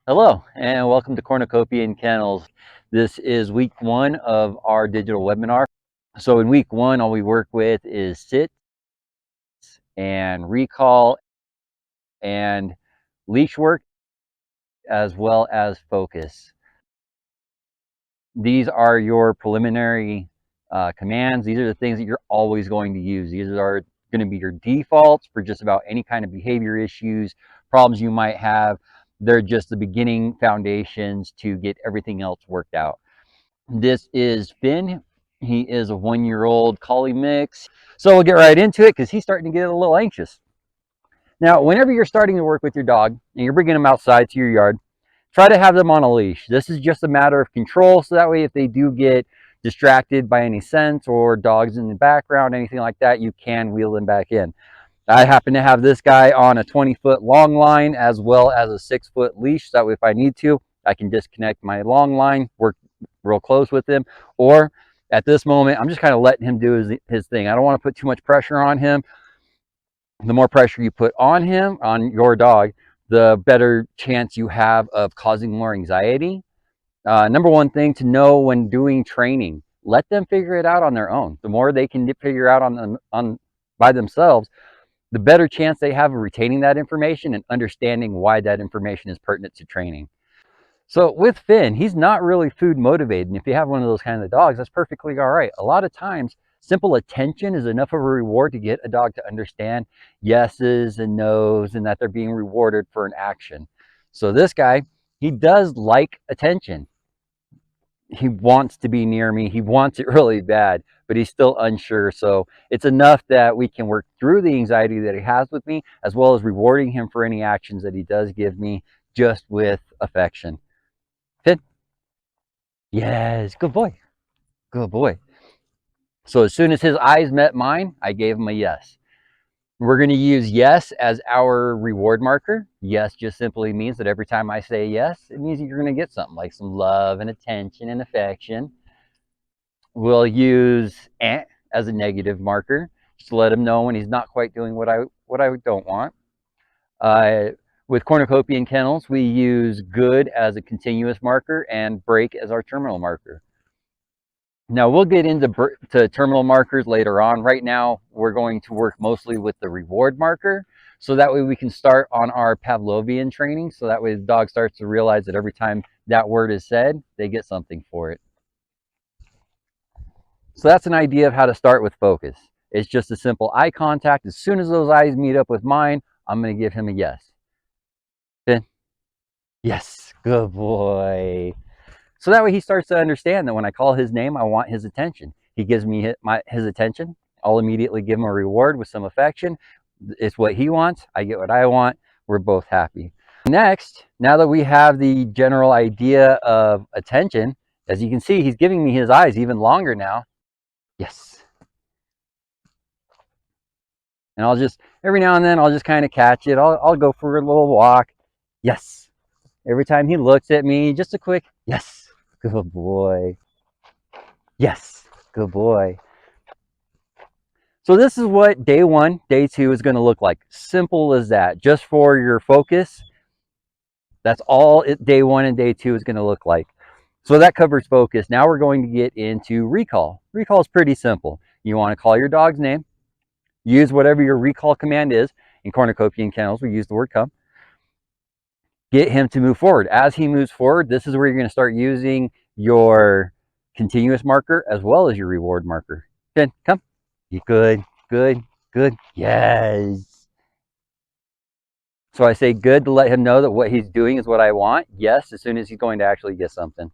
Hello and welcome to Kornucopian Kennels. This is week one of our digital webinar. So in week one, all we work with is sit and recall and leash work as well as focus. These are your preliminary commands. These are the things that you're always going to use. These are going to be your defaults for just about any kind of behavior issues, problems you might have. They're just the beginning foundations to get everything else worked out. This is Finn. He is a 1-year-old collie mix. So we'll get right into it because he's starting to get a little anxious. Now, whenever you're starting to work with your dog and you're bringing them outside to your yard, try to have them on a leash. This is just a matter of control, so that way if they do get distracted by any scent or dogs in the background, anything like that, you can wheel them back in. I happen to have this guy on a 20-foot long line as well as a 6-foot leash, so that way if I need to, I can disconnect my long line, work real close with him, or at this moment, I'm just kind of letting him do his thing. I don't want to put too much pressure on him. The more pressure you put on him, on your dog, the better chance you have of causing more anxiety. Number one thing to know when doing training, let them figure it out on their own. The more they can figure out on by themselves, the better chance they have of retaining that information and understanding why that information is pertinent to training. So with Finn, he's not really food motivated. And if you have one of those kinds of dogs, that's perfectly all right. A lot of times, simple attention is enough of a reward to get a dog to understand yeses and nos and that they're being rewarded for an action. So this guy, he does like attention. He wants to be near me. He wants it really bad, but he's still unsure. So it's enough that we can work through the anxiety that he has with me, as well as rewarding him for any actions that he does give me just with affection. Finn? Yes, good boy. Good boy. So as soon as his eyes met mine, I gave him a yes. We're going to use yes as our reward marker. Yes just simply means that every time I say yes, it means you're going to get something like some love and attention and affection. We'll use as a negative marker, just to let him know when he's not quite doing what I don't want. With Kornucopian Kennels, we use good as a continuous marker and break as our terminal marker. Now we'll get into terminal markers later on. Right now, we're going to work mostly with the reward marker. So that way we can start on our Pavlovian training. So that way the dog starts to realize that every time that word is said, they get something for it. So that's an idea of how to start with focus. It's just a simple eye contact. As soon as those eyes meet up with mine, I'm going to give him a yes. Finn? Yes, good boy. So that way he starts to understand that when I call his name, I want his attention. He gives me his attention. I'll immediately give him a reward with some affection. It's what he wants. I get what I want. We're both happy. Next, now that we have the general idea of attention, as you can see, he's giving me his eyes even longer now. Yes. And I'll just, every now and then, I'll just kind of catch it. I'll go for a little walk. Yes. Every time he looks at me, just a quick yes. Good boy. Yes. Good boy. So this is what day one, day two is going to look like. Simple as that. Just for your focus, that's all day one and day two is going to look like. So that covers focus. Now we're going to get into recall. Recall is pretty simple. You want to call your dog's name. Use whatever your recall command is. In Kornucopian Kennels, we use the word come. Get him to move forward. As he moves forward, this is where you're going to start using your continuous marker as well as your reward marker. Finn, come. Good, good, good. Yes. So I say good to let him know that what he's doing is what I want. Yes, as soon as he's going to actually get something.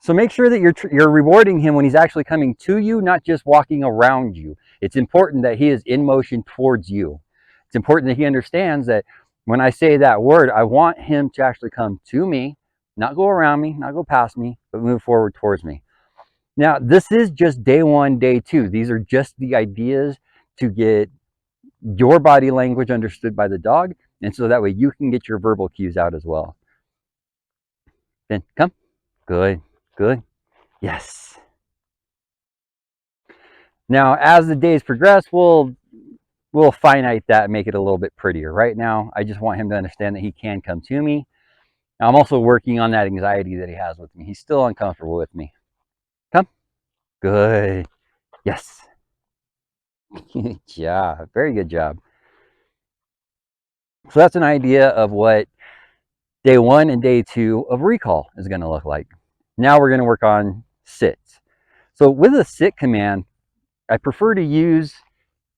So make sure that you're rewarding him when he's actually coming to you, not just walking around you. It's important that he is in motion towards you. It's important that he understands that when I say that word, I want him to actually come to me, not go around me, not go past me, but move forward towards me. Now, this is just day one, day two. These are just the ideas to get your body language understood by the dog, and so that way you can get your verbal cues out as well. Then come. Good, good. Yes. Now, as the days progress, we'll finite that and make it a little bit prettier. Right now, I just want him to understand that he can come to me. Now, I'm also working on that anxiety that he has with me. He's still uncomfortable with me. Come. Good. Yes. Good job. Very good job. So that's an idea of what day 1 and day 2 of recall is going to look like. Now we're going to work on sits. So with a sit command, I prefer to use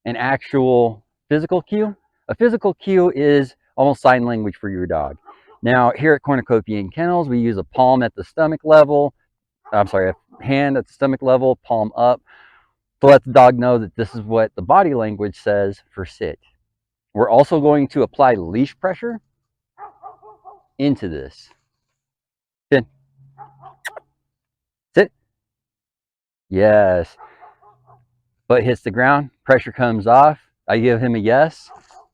an actual physical cue. A physical cue is almost sign language for your dog. Now, here at Kornucopian Kennels, we use a palm at the stomach level. I'm sorry, a hand at the stomach level, palm up, to let the dog know that this is what the body language says for sit. We're also going to apply leash pressure into this. Pin. Sit. Yes. Butt hits the ground, pressure comes off. I give him a yes,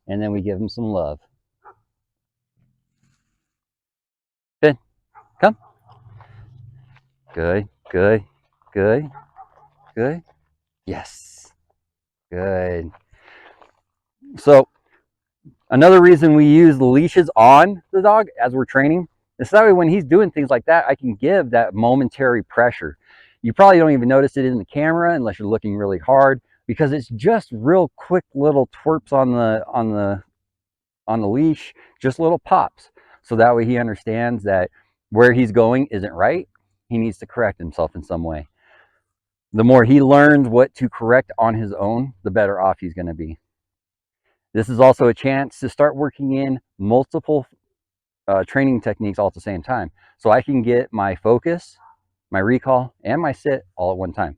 and then we give him some love. Pin. Come. Good, good, good, good. Yes. Good. So another reason we use the leashes on the dog as we're training is that way when he's doing things like that, I can give that momentary pressure. You probably don't even notice it in the camera unless you're looking really hard, because it's just real quick little twerps on the leash, just little pops. So that way he understands that where he's going isn't right. He needs to correct himself in some way. The more he learns what to correct on his own, the better off he's going to be. This is also a chance to start working in multiple training techniques all at the same time. So I can get my focus, my recall, and my sit all at one time.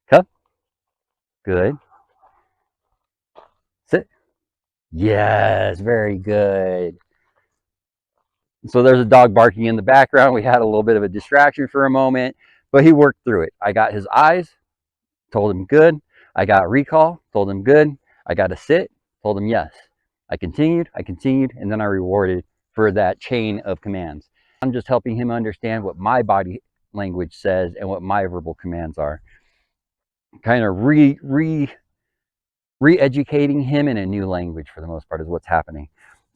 Come. Good. Sit. Yes, very good. So there's a dog barking in the background. We had a little bit of a distraction for a moment, but he worked through it. I got his eyes, told him good. I got recall, told him good. I got a sit, told him yes. I continued, and then I rewarded for that chain of commands. I'm just helping him understand what my body language says and what my verbal commands are. Kind of re-educating him in a new language for the most part is what's happening.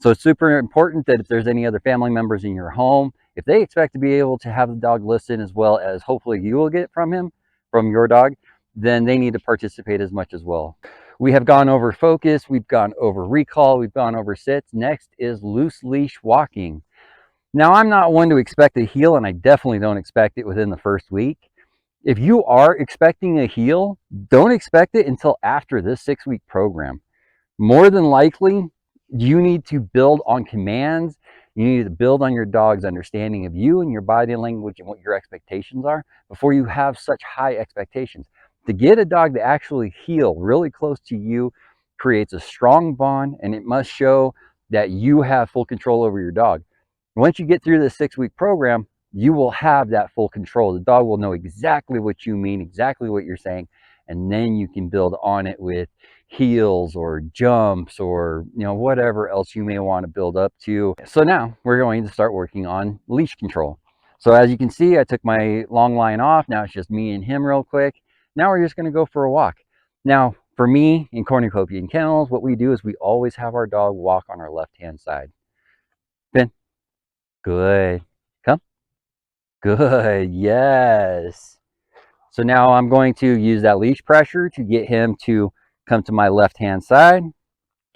So it's super important that if there's any other family members in your home, if they expect to be able to have the dog listen as well as hopefully you will get from your dog, then they need to participate as much as well. We have gone over focus, we've gone over recall, we've gone over sits. Next is loose leash walking. Now, I'm not one to expect a heel, and I definitely don't expect it within the first week. If you are expecting a heel, don't expect it until after this 6-week program. More than likely, you need to build on commands. You need to build on your dog's understanding of you and your body language and what your expectations are before you have such high expectations. To get a dog to actually heel really close to you creates a strong bond, and it must show that you have full control over your dog. Once you get through this 6-week program, you will have that full control. The dog will know exactly what you mean, exactly what you're saying, and then you can build on it with heels or jumps or whatever else you may want to build up to. So now we're going to start working on leash control. So as you can see, I took my long line off. Now it's just me and him real quick. Now we're just going to go for a walk. Now for me in Kornucopian Kennels, what we do is we always have our dog walk on our left hand side. Pin. Good. Come. Good. Yes. So now I'm going to use that leash pressure to get him to come to my left hand side,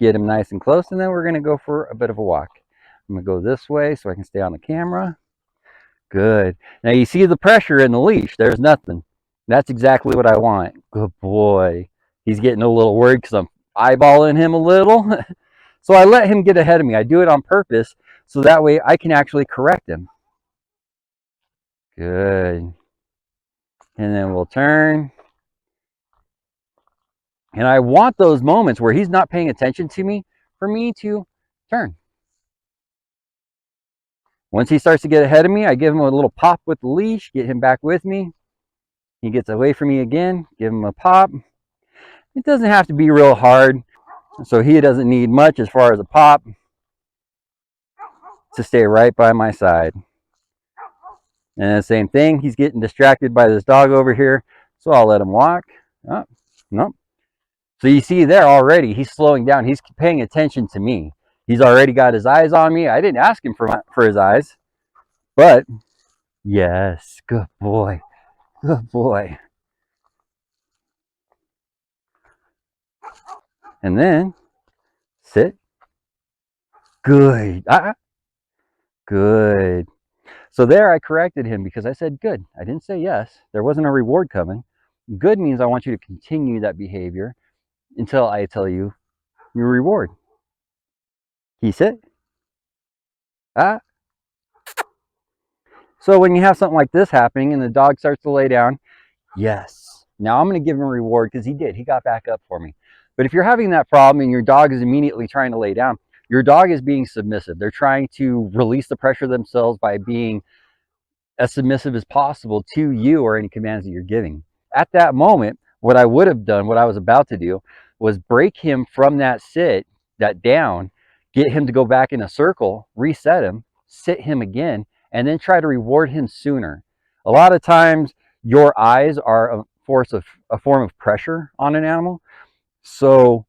get him nice and close, and then we're going to go for a bit of a walk. I'm going to go this way so I can stay on the camera. Good. Now you see the pressure in the leash. There's nothing. That's exactly what I want. Good boy. He's getting a little worried because I'm eyeballing him a little. So I let him get ahead of me. I do it on purpose so that way I can actually correct him. Good. And then we'll turn. And I want those moments where he's not paying attention to me for me to turn. Once he starts to get ahead of me, I give him a little pop with the leash, get him back with me. He gets away from me again, give him a pop. It doesn't have to be real hard, so he doesn't need much as far as a pop to stay right by my side. And the same thing, he's getting distracted by this dog over here, so I'll let him walk. Oh, nope. So you see there already, he's slowing down. He's paying attention to me. He's already got his eyes on me. I didn't ask him for his eyes. But yes, good boy, good boy. And then sit. Good. Good. So there I corrected him because I said good. I didn't say yes. There wasn't a reward coming. Good means I want you to continue that behavior until I tell you your reward. Can you sit? Ah. So when you have something like this happening and the dog starts to lay down, yes. Now I'm going to give him a reward because he did. He got back up for me. But if you're having that problem and your dog is immediately trying to lay down, your dog is being submissive. They're trying to release the pressure themselves by being as submissive as possible to you or any commands that you're giving. At that moment, what I would have done, what I was about to do, was break him from that sit, that down, get him to go back in a circle, reset him, sit him again, and then try to reward him sooner. A lot of times, your eyes are a form of pressure on an animal. So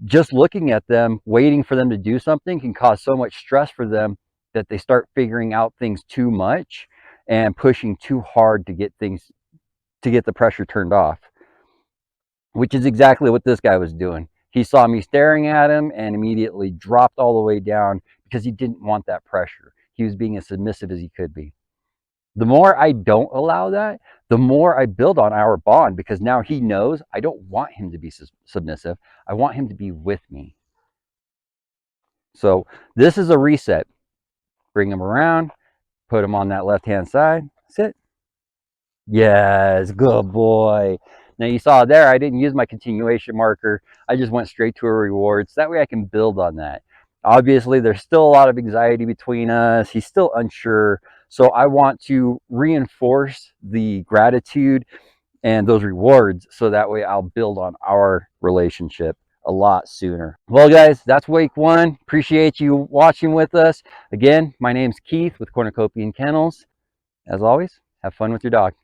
just looking at them, waiting for them to do something can cause so much stress for them that they start figuring out things too much and pushing too hard to get the pressure turned off, which is exactly what this guy was doing. He saw me staring at him and immediately dropped all the way down because he didn't want that pressure. He was being as submissive as he could be. The more I don't allow that, the more I build on our bond, because now he knows I don't want him to be submissive. I want him to be with me. So this is a reset. Bring him around, put him on that left-hand side, sit. Yes, good boy. Now you saw there, I didn't use my continuation marker. I just went straight to a reward. So that way I can build on that. Obviously, there's still a lot of anxiety between us. He's still unsure. So I want to reinforce the gratitude and those rewards so that way I'll build on our relationship a lot sooner. Well, guys, that's week one. Appreciate you watching with us. Again, my name's Keith with Kornucopian Kennels. As always, have fun with your dog.